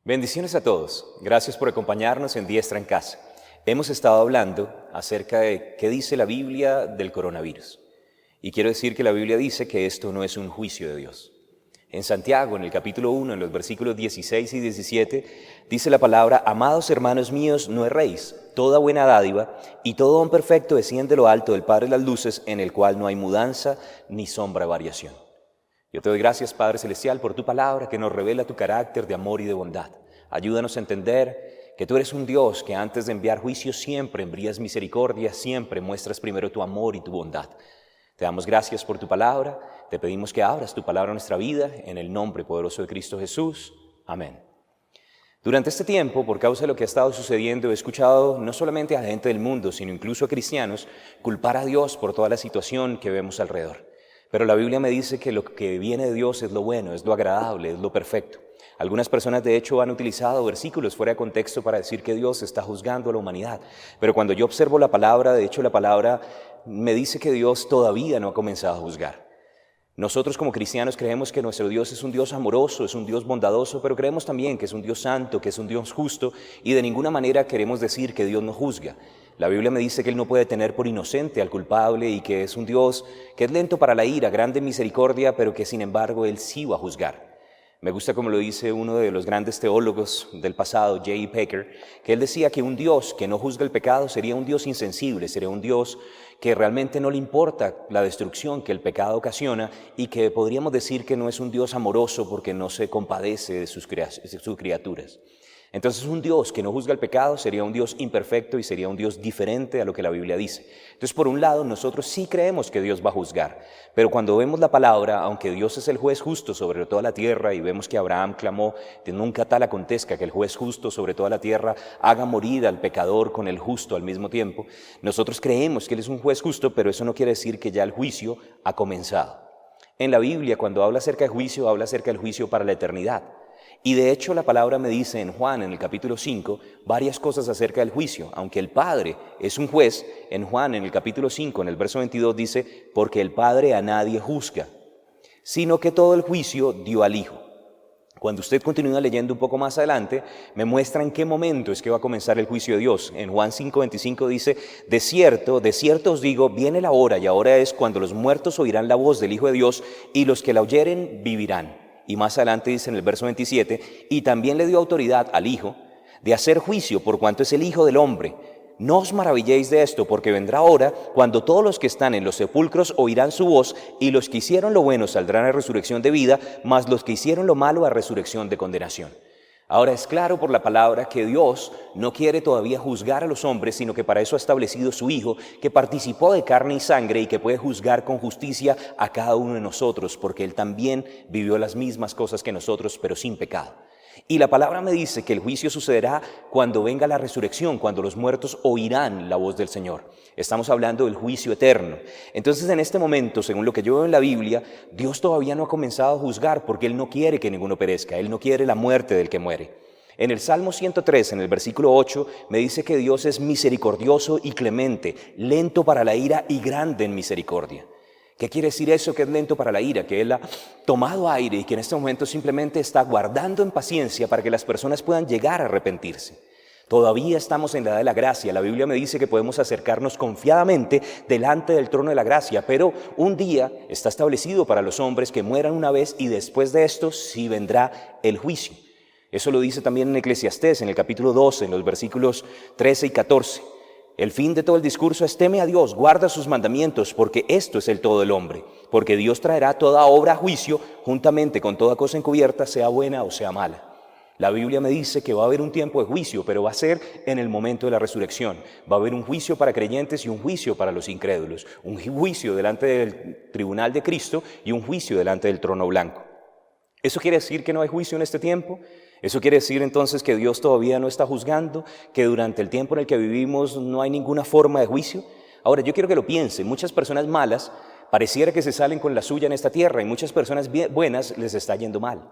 Bendiciones a todos. Gracias por acompañarnos en Diestra en Casa. Hemos estado hablando acerca de qué dice la Biblia del coronavirus. Y quiero decir que la Biblia dice que esto no es un juicio de Dios. En Santiago, en el capítulo 1, en los versículos 16 y 17, dice la palabra: amados hermanos míos, no erréis, toda buena dádiva y todo don perfecto desciende de lo alto del Padre de las luces, en el cual no hay mudanza ni sombra de variación. Yo te doy gracias, Padre Celestial, por tu palabra que nos revela tu carácter de amor y de bondad. Ayúdanos a entender que tú eres un Dios que antes de enviar juicio siempre envías misericordia, siempre muestras primero tu amor y tu bondad. Te damos gracias por tu palabra, te pedimos que abras tu palabra a nuestra vida, en el nombre poderoso de Cristo Jesús. Amén. Durante este tiempo, por causa de lo que ha estado sucediendo, he escuchado no solamente a la gente del mundo, sino incluso a cristianos, culpar a Dios por toda la situación que vemos alrededor. Pero la Biblia me dice que lo que viene de Dios es lo bueno, es lo agradable, es lo perfecto. Algunas personas de hecho han utilizado versículos fuera de contexto para decir que Dios está juzgando a la humanidad. Pero cuando yo observo la palabra, de hecho la palabra me dice que Dios todavía no ha comenzado a juzgar. Nosotros como cristianos creemos que nuestro Dios es un Dios amoroso, es un Dios bondadoso, pero creemos también que es un Dios santo, que es un Dios justo, y de ninguna manera queremos decir que Dios no juzga. La Biblia me dice que Él no puede tener por inocente al culpable y que es un Dios que es lento para la ira, grande en misericordia, pero que sin embargo Él sí va a juzgar. Me gusta como lo dice uno de los grandes teólogos del pasado, J.I. Packer, que él decía que un Dios que no juzga el pecado sería un Dios insensible, sería un Dios que realmente no le importa la destrucción que el pecado ocasiona y que podríamos decir que no es un Dios amoroso porque no se compadece de sus criaturas. Entonces un Dios que no juzga el pecado sería un Dios imperfecto y sería un Dios diferente a lo que la Biblia dice. Entonces por un lado nosotros sí creemos que Dios va a juzgar, pero cuando vemos la palabra, aunque Dios es el juez justo sobre toda la tierra y vemos que Abraham clamó que nunca tal acontezca que el juez justo sobre toda la tierra haga morir al pecador con el justo al mismo tiempo, nosotros creemos que Él es un juez justo, pero eso no quiere decir que ya el juicio ha comenzado. En la Biblia cuando habla acerca de juicio, habla acerca del juicio para la eternidad. Y de hecho la palabra me dice en Juan, en el capítulo 5, varias cosas acerca del juicio. Aunque el Padre es un juez, en Juan, en el capítulo 5, en el verso 22 dice: porque el Padre a nadie juzga, sino que todo el juicio dio al Hijo. Cuando usted continúa leyendo un poco más adelante, me muestra en qué momento es que va a comenzar el juicio de Dios. En Juan 5:25 dice: de cierto os digo, viene la hora, y ahora es cuando los muertos oirán la voz del Hijo de Dios, y los que la oyeren vivirán. Y más adelante dice en el verso 27, y también le dio autoridad al Hijo de hacer juicio por cuanto es el Hijo del Hombre. No os maravilléis de esto, porque vendrá hora cuando todos los que están en los sepulcros oirán su voz, y los que hicieron lo bueno saldrán a resurrección de vida, mas los que hicieron lo malo a resurrección de condenación. Ahora es claro por la palabra que Dios no quiere todavía juzgar a los hombres, sino que para eso ha establecido su Hijo, que participó de carne y sangre y que puede juzgar con justicia a cada uno de nosotros, porque Él también vivió las mismas cosas que nosotros, pero sin pecado. Y la palabra me dice que el juicio sucederá cuando venga la resurrección, cuando los muertos oirán la voz del Señor. Estamos hablando del juicio eterno. Entonces en este momento, según lo que yo veo en la Biblia, Dios todavía no ha comenzado a juzgar porque Él no quiere que ninguno perezca, Él no quiere la muerte del que muere. En el Salmo 103, en el versículo 8, me dice que Dios es misericordioso y clemente, lento para la ira y grande en misericordia. ¿Qué quiere decir eso? Que es lento para la ira, que Él ha tomado aire y que en este momento simplemente está guardando en paciencia para que las personas puedan llegar a arrepentirse. Todavía estamos en la edad de la gracia. La Biblia me dice que podemos acercarnos confiadamente delante del trono de la gracia, pero un día está establecido para los hombres que mueran una vez y después de esto sí vendrá el juicio. Eso lo dice también en Eclesiastés, en el capítulo 12, en los versículos 13 y 14. El fin de todo el discurso es: teme a Dios, guarda sus mandamientos, porque esto es el todo del hombre. Porque Dios traerá toda obra a juicio, juntamente con toda cosa encubierta, sea buena o sea mala. La Biblia me dice que va a haber un tiempo de juicio, pero va a ser en el momento de la resurrección. Va a haber un juicio para creyentes y un juicio para los incrédulos. Un juicio delante del tribunal de Cristo y un juicio delante del trono blanco. ¿Eso quiere decir que no hay juicio en este tiempo? ¿Eso quiere decir entonces que Dios todavía no está juzgando? ¿Que durante el tiempo en el que vivimos no hay ninguna forma de juicio? Ahora, yo quiero que lo piensen. Muchas personas malas pareciera que se salen con la suya en esta tierra y muchas personas buenas les está yendo mal.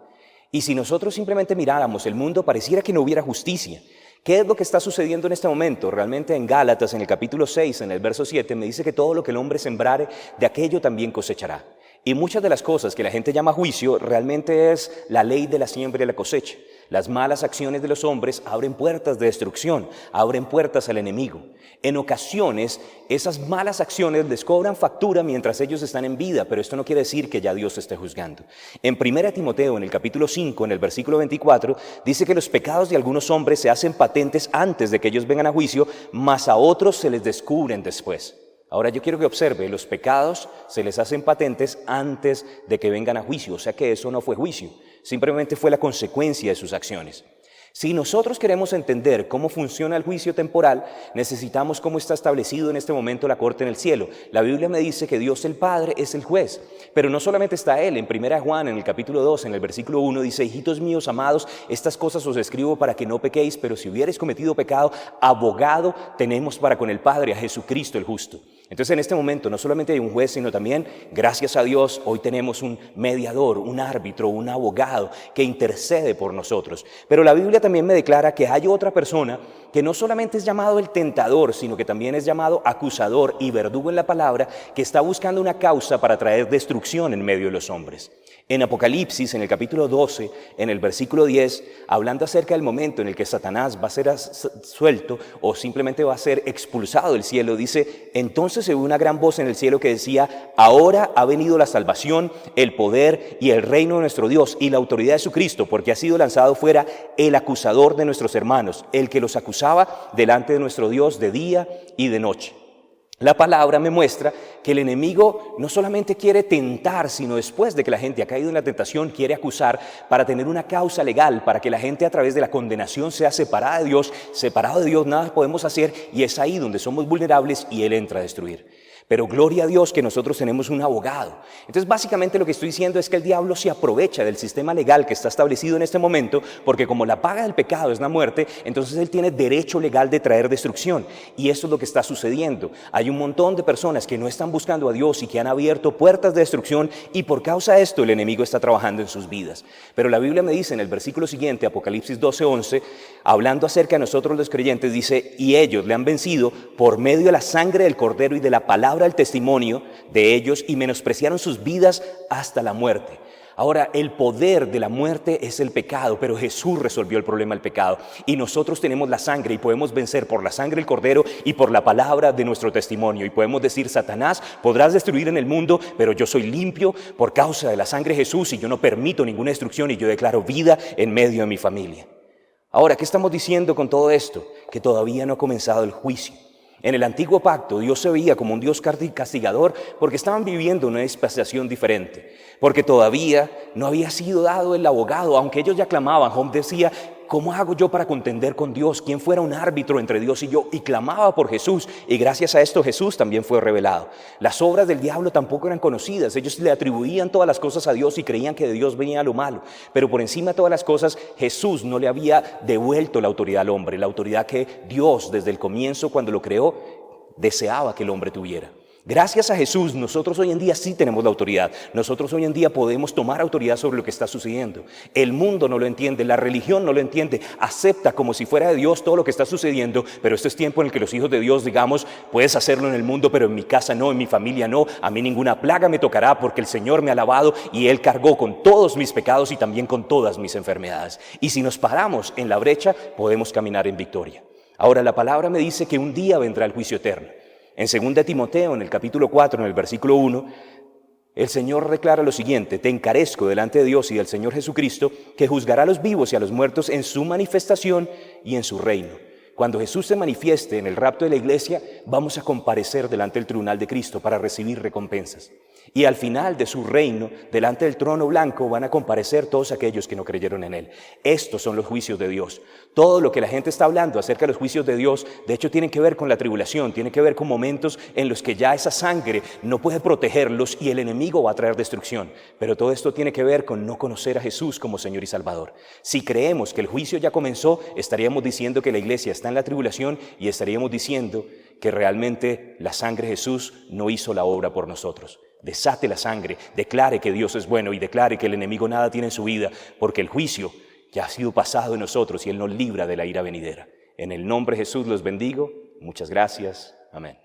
Y si nosotros simplemente miráramos el mundo, pareciera que no hubiera justicia. ¿Qué es lo que está sucediendo en este momento? Realmente en Gálatas, en el capítulo 6, en el verso 7, me dice que todo lo que el hombre sembrare, de aquello también cosechará. Y muchas de las cosas que la gente llama juicio realmente es la ley de la siembra y la cosecha. Las malas acciones de los hombres abren puertas de destrucción, abren puertas al enemigo. En ocasiones, esas malas acciones les cobran factura mientras ellos están en vida, pero esto no quiere decir que ya Dios esté juzgando. En 1 Timoteo, en el capítulo 5, en el versículo 24, dice que los pecados de algunos hombres se hacen patentes antes de que ellos vengan a juicio, mas a otros se les descubren después. Ahora yo quiero que observe, los pecados se les hacen patentes antes de que vengan a juicio, o sea que eso no fue juicio, simplemente fue la consecuencia de sus acciones. Si nosotros queremos entender cómo funciona el juicio temporal, necesitamos cómo está establecido en este momento la corte en el cielo. La Biblia me dice que Dios el Padre es el juez, pero no solamente está Él. En 1 Juan, en el capítulo 2, en el versículo 1, dice: hijitos míos amados, estas cosas os escribo para que no pequéis, pero si hubierais cometido pecado, abogado tenemos para con el Padre, a Jesucristo el justo. Entonces en este momento no solamente hay un juez, sino también, gracias a Dios, hoy tenemos un mediador, un árbitro, un abogado que intercede por nosotros. Pero la Biblia también me declara que hay otra persona que no solamente es llamado el tentador, sino que también es llamado acusador y verdugo en la palabra, que está buscando una causa para traer destrucción en medio de los hombres. En Apocalipsis, en el capítulo 12, en el versículo 10, hablando acerca del momento en el que Satanás va a ser suelto o simplemente va a ser expulsado del cielo, dice: entonces se oyó una gran voz en el cielo que decía: ahora ha venido la salvación, el poder y el reino de nuestro Dios y la autoridad de su Cristo, porque ha sido lanzado fuera el acusador de nuestros hermanos, el que los acusaba delante de nuestro Dios de día y de noche. La palabra me muestra que el enemigo no solamente quiere tentar, sino después de que la gente ha caído en la tentación, quiere acusar para tener una causa legal, para que la gente a través de la condenación sea separada de Dios. Separado de Dios nada podemos hacer, y es ahí donde somos vulnerables y Él entra a destruir. Pero gloria a Dios que nosotros tenemos un abogado. Entonces básicamente lo que estoy diciendo es que el diablo se aprovecha del sistema legal que está establecido en este momento, porque como la paga del pecado es la muerte, entonces él tiene derecho legal de traer destrucción. Y eso es lo que está sucediendo. Hay un montón de personas que no están buscando a Dios y que han abierto puertas de destrucción, y por causa de esto el enemigo está trabajando en sus vidas. Pero la Biblia me dice en el versículo siguiente, Apocalipsis 12:11, hablando acerca de nosotros los creyentes, dice: y ellos le han vencido por medio de la sangre del Cordero y de la palabra el testimonio de ellos, y menospreciaron sus vidas hasta la muerte. Ahora, el poder de la muerte es el pecado, pero Jesús resolvió el problema del pecado, y nosotros tenemos la sangre y podemos vencer por la sangre del Cordero y por la palabra de nuestro testimonio, y podemos decir: Satanás, podrás destruir en el mundo, pero yo soy limpio por causa de la sangre de Jesús, y yo no permito ninguna destrucción, y yo declaro vida en medio de mi familia. Ahora, ¿qué estamos diciendo con todo esto? Que todavía no ha comenzado el juicio. En el antiguo pacto, Dios se veía como un Dios castigador porque estaban viviendo una dispensación diferente, porque todavía no había sido dado el abogado, aunque ellos ya clamaban. Job decía: ¿cómo hago yo para contender con Dios? ¿Quién fuera un árbitro entre Dios y yo? Y clamaba por Jesús, y gracias a esto Jesús también fue revelado. Las obras del diablo tampoco eran conocidas. Ellos le atribuían todas las cosas a Dios y creían que de Dios venía lo malo. Pero por encima de todas las cosas, Jesús no le había devuelto la autoridad al hombre, la autoridad que Dios desde el comienzo, cuando lo creó, deseaba que el hombre tuviera. Gracias a Jesús, nosotros hoy en día sí tenemos la autoridad. Nosotros hoy en día podemos tomar autoridad sobre lo que está sucediendo. El mundo no lo entiende, la religión no lo entiende, acepta como si fuera de Dios todo lo que está sucediendo, pero este es tiempo en el que los hijos de Dios digamos: puedes hacerlo en el mundo, pero en mi casa no, en mi familia no, a mí ninguna plaga me tocará, porque el Señor me ha lavado y Él cargó con todos mis pecados y también con todas mis enfermedades. Y si nos paramos en la brecha, podemos caminar en victoria. Ahora, la palabra me dice que un día vendrá el juicio eterno. En 2 Timoteo, en el capítulo 4, en el versículo 1, el Señor declara lo siguiente: te encarezco delante de Dios y del Señor Jesucristo, que juzgará a los vivos y a los muertos en su manifestación y en su reino. Cuando Jesús se manifieste en el rapto de la iglesia, vamos a comparecer delante del tribunal de Cristo para recibir recompensas. Y al final de su reino, delante del trono blanco, van a comparecer todos aquellos que no creyeron en Él. Estos son los juicios de Dios. Todo lo que la gente está hablando acerca de los juicios de Dios, de hecho, tiene que ver con la tribulación, tiene que ver con momentos en los que ya esa sangre no puede protegerlos y el enemigo va a traer destrucción. Pero todo esto tiene que ver con no conocer a Jesús como Señor y Salvador. Si creemos que el juicio ya comenzó, estaríamos diciendo que la iglesia está en la tribulación, y estaríamos diciendo que realmente la sangre de Jesús no hizo la obra por nosotros. Desate la sangre, declare que Dios es bueno y declare que el enemigo nada tiene en su vida, porque el juicio ya ha sido pasado en nosotros y Él nos libra de la ira venidera. En el nombre de Jesús los bendigo. Muchas gracias. Amén.